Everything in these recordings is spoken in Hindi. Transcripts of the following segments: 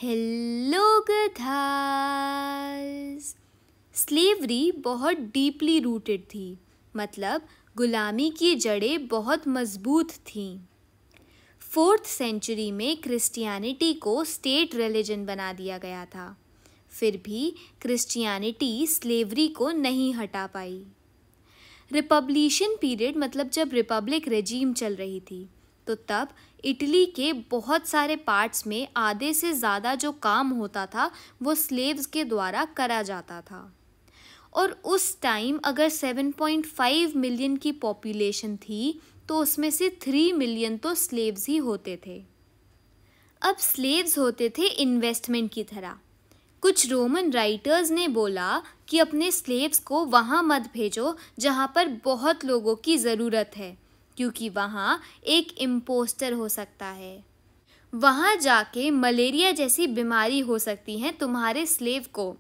हेलो गधास। स्लेवरी बहुत डीपली रूटेड थी, मतलब गुलामी की जड़ें बहुत मजबूत थीं। 4th सेंचुरी में क्रिश्चियनिटी को स्टेट रिलीजन बना दिया गया था। फिर भी क्रिश्चियनिटी स्लेवरी को नहीं हटा पाई। रिपब्लिशन पीरियड, मतलब जब रिपब्लिक रेजीम चल रही थी, तो तब इटली के बहुत सारे पार्ट्स में आधे से ज़्यादा जो काम होता था वो स्लेव्स के द्वारा करा जाता था। और उस टाइम अगर 7.5 मिलियन की पॉपुलेशन थी तो उसमें से 3 मिलियन तो स्लेव्स ही होते थे। अब स्लेव्स होते थे इन्वेस्टमेंट की तरह। कुछ रोमन राइटर्स ने बोला कि अपने स्लेव्स को वहाँ मत भेजो जहाँ पर बहुत लोगों की ज़रूरत है, क्योंकि वहाँ एक इम्पोस्टर हो सकता है। वहाँ जाके मलेरिया जैसी बीमारी हो सकती है तुम्हारे स्लेव को।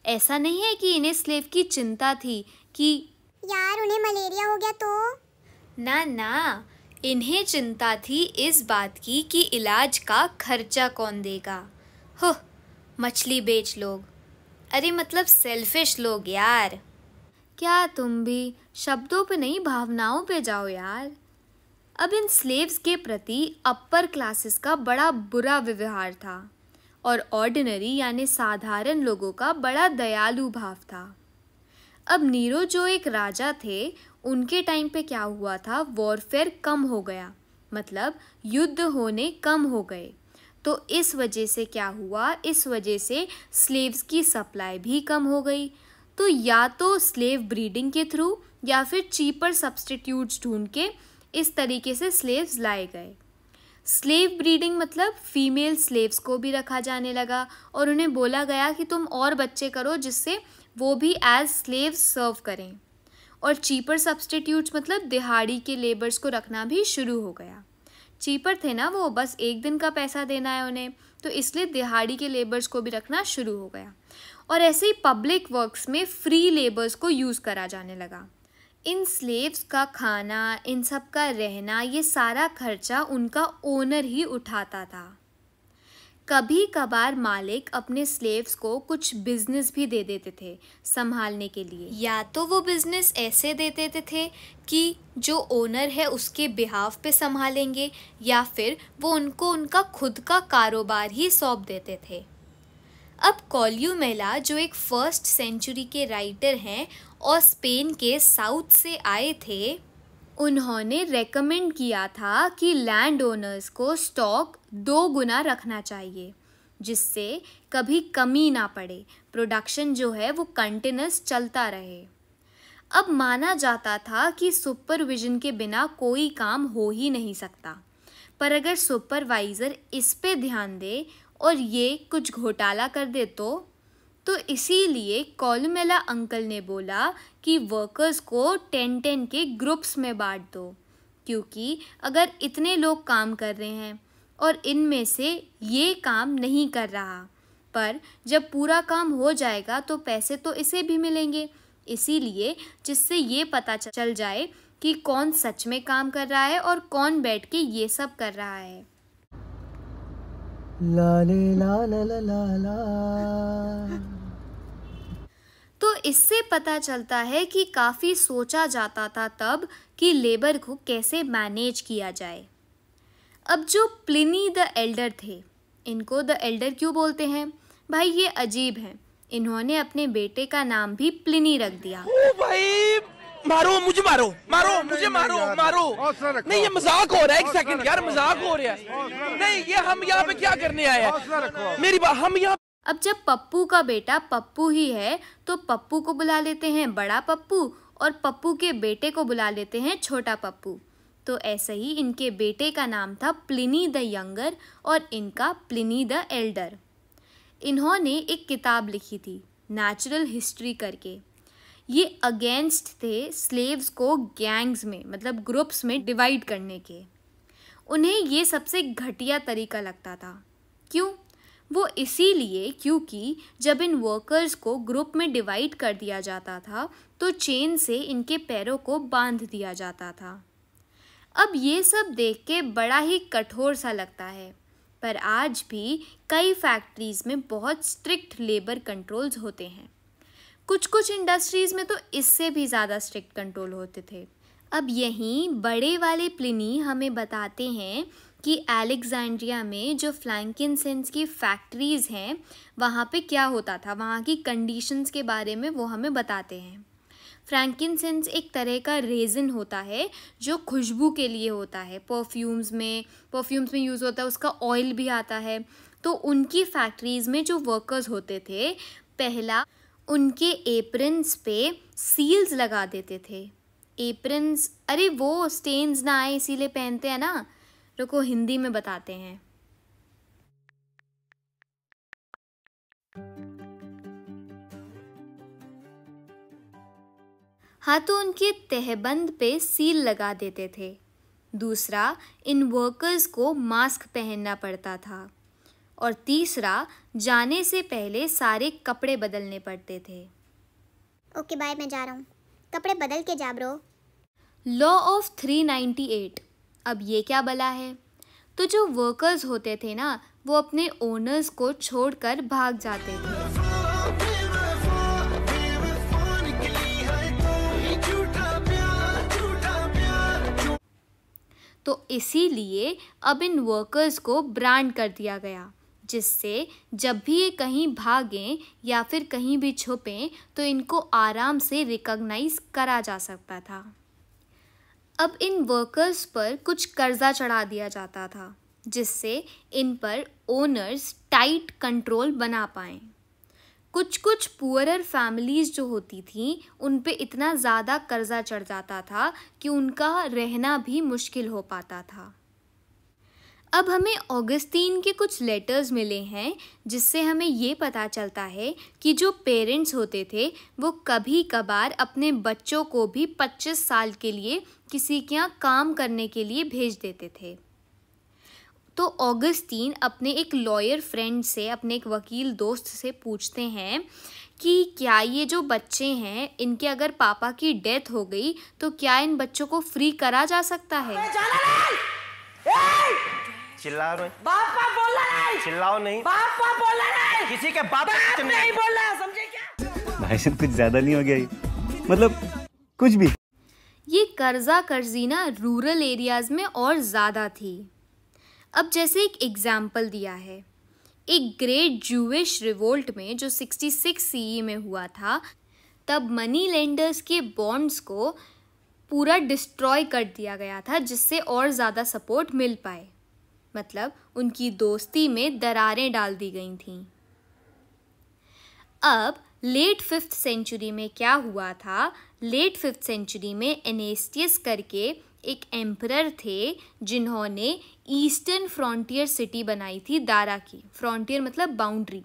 ऐसा नहीं है कि इन्हें स्लेव की चिंता थी कि यार उन्हें मलेरिया हो गया तो। ना, इन्हें चिंता थी इस बात की कि इलाज का खर्चा कौन देगा। हो, मछली बेच लोग, अरे मतलब सेल्फिश लोग यार। क्या तुम भी शब्दों पे नहीं भावनाओं पे जाओ यार। अब इन स्लेव्स के प्रति अपर क्लासेस का बड़ा बुरा व्यवहार था और ऑर्डिनरी यानी साधारण लोगों का बड़ा दयालु भाव था। अब नीरो जो एक राजा थे, उनके टाइम पे क्या हुआ था, वॉरफेयर कम हो गया, मतलब युद्ध होने कम हो गए। तो इस वजह से क्या हुआ, इस वजह से स्लेव्स की सप्लाई भी कम हो गई। तो या तो स्लेव ब्रीडिंग के थ्रू या फिर चीपर सब्स्टिट्यूट्स ढूंढ के इस तरीके से स्लेव्स लाए गए। स्लेव ब्रीडिंग मतलब फीमेल स्लेव्स को भी रखा जाने लगा और उन्हें बोला गया कि तुम और बच्चे करो जिससे वो भी एज स्लेव्स सर्व करें। और चीपर सब्स्टिट्यूट्स मतलब दिहाड़ी के लेबर्स को रखना भी शुरू हो गया। चीपर थे ना वो, बस एक दिन का पैसा देना है उन्हें, तो इसलिए दिहाड़ी के लेबर्स को भी रखना शुरू हो गया। और ऐसे ही पब्लिक वर्क्स में फ्री लेबर्स को यूज़ करा जाने लगा। इन स्लेव्स का खाना, इन सब का रहना, ये सारा खर्चा उनका ओनर ही उठाता था। कभी कभार मालिक अपने स्लेव्स को कुछ बिजनेस भी दे देते थे संभालने के लिए। या तो वो बिजनेस ऐसे दे देते थे कि जो ओनर है उसके बिहाफ पे संभालेंगे, या फिर वो उनको उनका खुद का कारोबार ही सौंप देते थे। अब कॉल्यूमेला जो एक 1st सेंचुरी के राइटर हैं और स्पेन के साउथ से आए थे, उन्होंने रेकमेंड किया था कि लैंड ओनर्स को स्टॉक 2 गुना रखना चाहिए, जिससे कभी कमी ना पड़े, प्रोडक्शन जो है वो कंटिन्यूस चलता रहे। अब माना जाता था कि सुपरविजन के बिना कोई काम हो ही नहीं सकता, पर अगर सुपरवाइज़र इस पे ध्यान दे और ये कुछ घोटाला कर दे तो इसीलिए कॉल्यूमेला अंकल ने बोला कि वर्कर्स को 10-10 के ग्रुप्स में बांट दो, क्योंकि अगर इतने लोग काम कर रहे हैं और इनमें से ये काम नहीं कर रहा, पर जब पूरा काम हो जाएगा तो पैसे तो इसे भी मिलेंगे, इसीलिए जिससे ये पता चल जाए कि कौन सच में काम कर रहा है और कौन बैठ के ये सब कर रहा है। ला ले ला ला ला ला ला। तो इससे पता चलता है कि काफ़ी सोचा जाता था तब कि लेबर को कैसे मैनेज किया जाए। अब जो प्लिनी द एल्डर थे, इनको द एल्डर क्यों बोलते हैं भाई, ये अजीब है। इन्होंने अपने बेटे का नाम भी प्लिनी रख दिया। ओ भाई, मारो मुझे, मारो मुझे, मारो नहीं, ये मजाक हो रहा है। एक सेकंड यार, मजाक हो रहा है। नहीं, ये हम यहाँ पे क्या करने आए हैं? मेरी बात, हम यहाँ अब जब पप्पू का बेटा पप्पू ही है तो पप्पू को बुला लेते हैं बड़ा पप्पू और पप्पू के बेटे को बुला लेते हैं छोटा पप्पू। तो ऐसे ही इनके बेटे का नाम था प्लिनी द यंगर और इनका प्लिनी द एल्डर। इन्होंने एक किताब लिखी थी नेचुरल हिस्ट्री करके। ये अगेंस्ट थे स्लेव्स को गैंग्स में, मतलब ग्रुप्स में डिवाइड करने के। उन्हें ये सबसे घटिया तरीका लगता था। क्यों? वो इसीलिए क्योंकि जब इन वर्कर्स को ग्रुप में डिवाइड कर दिया जाता था तो चेन से इनके पैरों को बांध दिया जाता था। अब ये सब देख के बड़ा ही कठोर सा लगता है, पर आज भी कई फैक्ट्रीज़ में बहुत स्ट्रिक्ट लेबर कंट्रोल्स होते हैं। कुछ कुछ इंडस्ट्रीज़ में तो इससे भी ज़्यादा स्ट्रिक्ट कंट्रोल होते थे। अब यहीं बड़े वाले प्लिनी हमें बताते हैं कि अलेक्जेंड्रिया में जो फ्रैंकिनसेंस की फैक्ट्रीज़ हैं वहाँ पे क्या होता था, वहाँ की कंडीशंस के बारे में वो हमें बताते हैं। फ्रैंकिनसेंस एक तरह का रेज़िन होता है जो खुशबू के लिए होता है, परफ्यूम्स में यूज़ होता है, उसका ऑयल भी आता है। तो उनकी फैक्ट्रीज़ में जो वर्कर्स होते थे, पहला उनके एप्रन्स पे सील्स लगा देते थे। एप्रन्स, अरे वो स्टेन्स ना आए इसीलिए पहनते हैं ना। रुको हिंदी में बताते हैं। हाँ, तो उनके तहबंद पे सील लगा देते थे। दूसरा, इन वर्कर्स को मास्क पहनना पड़ता था। और तीसरा, जाने से पहले सारे कपड़े बदलने पड़ते थे। ओके बाय, मैं जा रहा हूँ। कपड़े बदल के जा ब्रो। Law of 398। अब ये क्या बला है? तो जो वर्कर्स होते थे ना, वो अपने ओनर्स को छोड़कर भाग जाते थे। तो इसीलिए अब इन वर्कर्स को ब्रांड कर दिया गया, जिससे जब भी ये कहीं भागें या फिर कहीं भी छुपें तो इनको आराम से रिकॉग्नाइज करा जा सकता था। अब इन वर्कर्स पर कुछ कर्जा चढ़ा दिया जाता था, जिससे इन पर ओनर्स टाइट कंट्रोल बना पाएँ। कुछ कुछ पुअरर फैमिलीज़ जो होती थीं, उन पे इतना ज़्यादा कर्जा चढ़ जाता था कि उनका रहना भी मुश्किल हो पाता था। अब हमें ऑगस्टीन के कुछ लेटर्स मिले हैं, जिससे हमें ये पता चलता है कि जो पेरेंट्स होते थे वो कभी कभार अपने बच्चों को भी 25 साल के लिए किसी के यहाँ काम करने के लिए भेज देते थे। तो ऑगस्टीन अपने एक लॉयर फ्रेंड से, अपने एक वकील दोस्त से पूछते हैं कि क्या ये जो बच्चे हैं, इनके अगर पापा की डेथ हो गई तो क्या इन बच्चों को फ्री करा जा सकता है? चिल्ला रहे पापा बोला नहीं, चिल्लाओ नहीं, पापा बोला नहीं, किसी के बाप नहीं बोला, समझे क्या? भाई साहब कुछ ज्यादा नहीं हो गया ये? मतलब कुछ भी। ये कर्जा कर्जी ना रूरल एरियाज में और ज़्यादा थी। अब जैसे एक एग्जाम्पल दिया है, एक ग्रेट जूविश रिवोल्ट में जो 66 सीई में हुआ था, तब मनी लेंडर्स के बॉन्ड्स को पूरा डिस्ट्रॉय कर दिया गया था, जिससे और ज़्यादा सपोर्ट मिल पाए। मतलब उनकी दोस्ती में दरारें डाल दी गई थीं। अब लेट 5th सेंचुरी में क्या हुआ था? लेट 5th सेंचुरी में एनेस्टियस करके एक एम्परर थे, जिन्होंने ईस्टर्न फ्रंटियर सिटी बनाई थी, दारा की। फ्रंटियर मतलब बाउंड्री,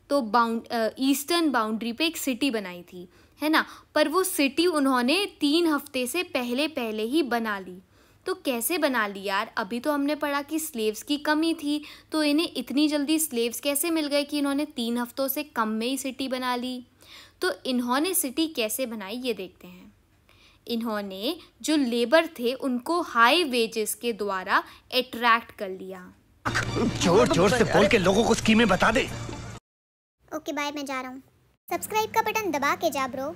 तो ईस्टर्न बाउंड्री पे एक सिटी बनाई थी, है ना। पर वो सिटी उन्होंने 3 हफ्ते से पहले ही बना ली। तो कैसे बना ली यार? अभी तो हमने पढ़ा कि स्लेव्स की कमी थी, तो इन्हें इतनी जल्दी स्लेव्स कैसे मिल गए कि इन्होंने 3 हफ्तों से कम में ही सिटी बना ली? तो इन्होंने सिटी कैसे बनाई ये देखते हैं। इन्होंने जो लेबर थे उनको हाई वेजेस के द्वारा अट्रैक्ट कर लिया। जोर जोर से बोल के लोगों को स्कीमें बता दे। ओके बाय, मैं जा रहा हूँ। सब्सक्राइब का बटन दबा के जा ब्रो।